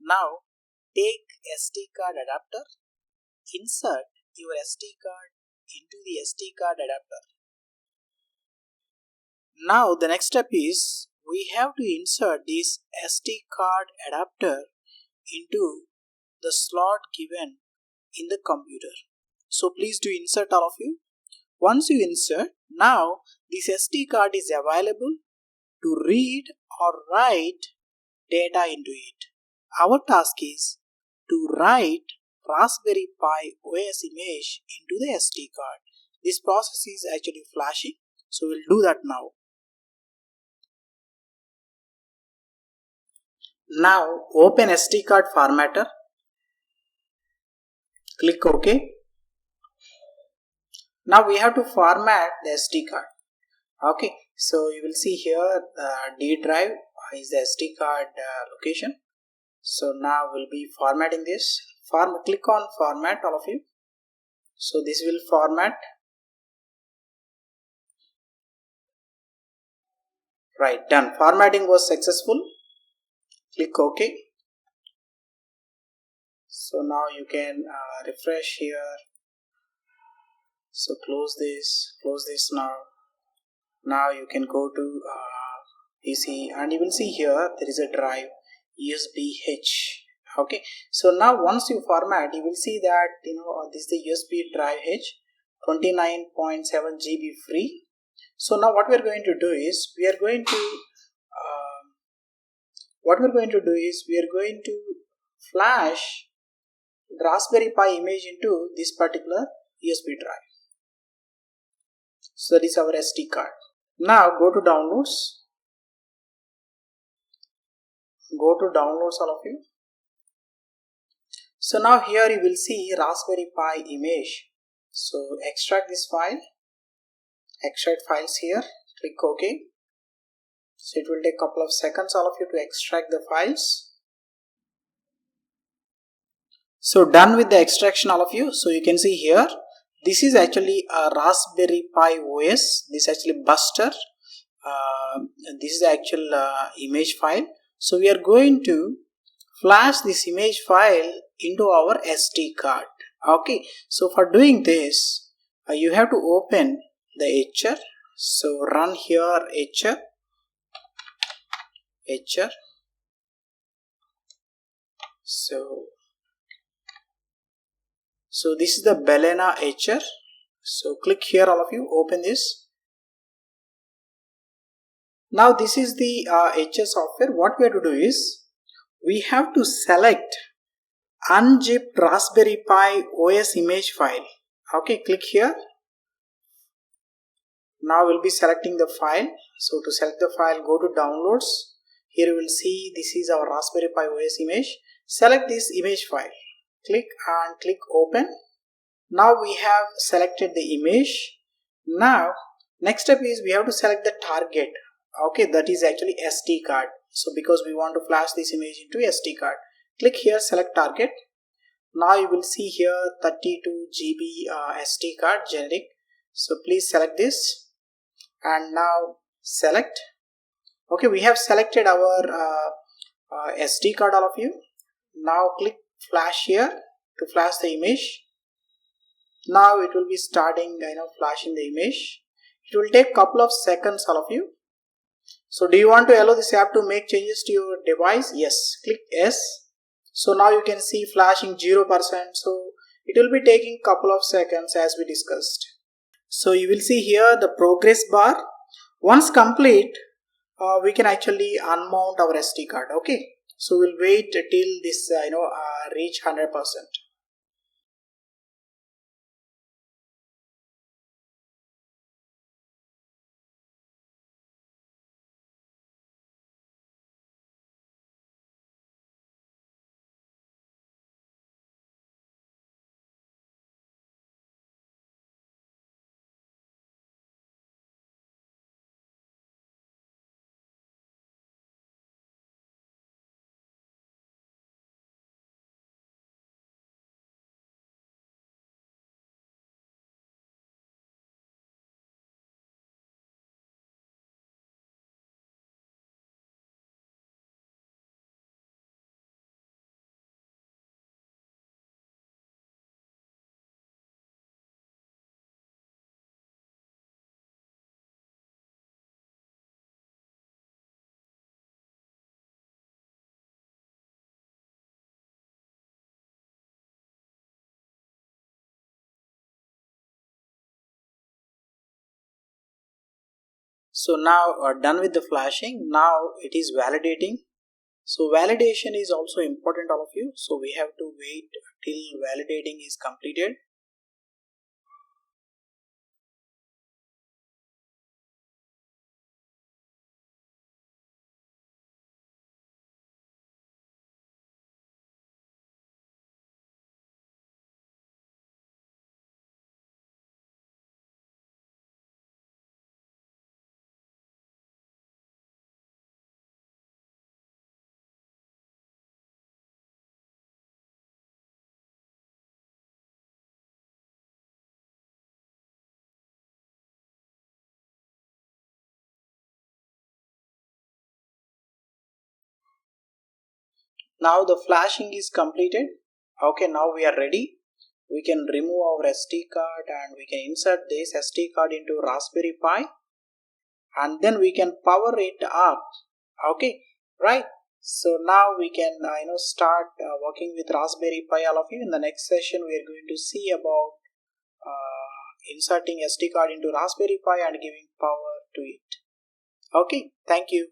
Now take SD card adapter, insert your SD card into the SD card adapter. Now the next step is we have to insert this SD card adapter into the slot given in the computer. So please do insert, all of you. Once you insert, now this SD card is available to read or write data into it. Our task is to write Raspberry Pi OS image into the SD card. This process is actually flashing, so we'll do that now. Now open SD card formatter, click OK. Now we have to format the SD card. Okay, so you will see here D drive is the SD card location. So now we'll be formatting this. Click on format, all of you. So this will format. Right, done. Formatting was successful. Click OK. So now you can refresh here. So close this now. Now you can go to PC and you will see here there is a drive USB-H. Okay, so now once you format, you will see that this is the USB drive H, 29.7 GB free. So now what we are going to do is we are going to flash the Raspberry Pi image into this particular USB drive. So that is our SD card. Now go to downloads. Go to downloads, all of you. So now here you will see Raspberry Pi image. So extract this file. Extract files here. Click OK. So it will take a couple of seconds, all of you, to extract the files. So done with the extraction, all of you. So you can see here, this is actually a Raspberry Pi OS. This is actually Buster. This is the actual image file. So we are going to flash this image file into our SD card. Okay. So for doing this, you have to open the etcher. So run here etcher. So this is the Balena etcher. So click here, all of you, open this. Now this is the etcher software. What we have to do is we have to select unzipped Raspberry Pi OS image file. Okay, click here. Now we'll be selecting the file. So to select the file, go to downloads. Here you will see this is our Raspberry Pi OS image. Select this image file. Click and click open. Now we have selected the image. Now next step is we have to select the target. Okay, that is actually SD card. So because we want to flash this image into SD card, click here, select target. Now you will see here 32 GB SD card generic. So please select this and now select. Okay, we have selected our SD card, all of you. Now click flash here to flash the image. Now it will be starting flashing the image. It will take couple of seconds, all of you. So do you want to allow this app to make changes to your device? Yes, click yes. So now you can see flashing 0%. So it will be taking couple of seconds as we discussed. So you will see here the progress bar. Once complete, we can actually unmount our SD card. Okay, so we'll wait till this reach 100%. So now done with the flashing. Now it is validating. So validation is also important, all of you. So we have to wait till validating is completed. Now the flashing is completed. Okay, now we are ready. We can remove our SD card and we can insert this SD card into Raspberry Pi, and then we can power it up. Okay, right. So now we can start working with Raspberry Pi, all of you. In the next session we are going to see about inserting SD card into Raspberry Pi and giving power to it. Okay, thank you.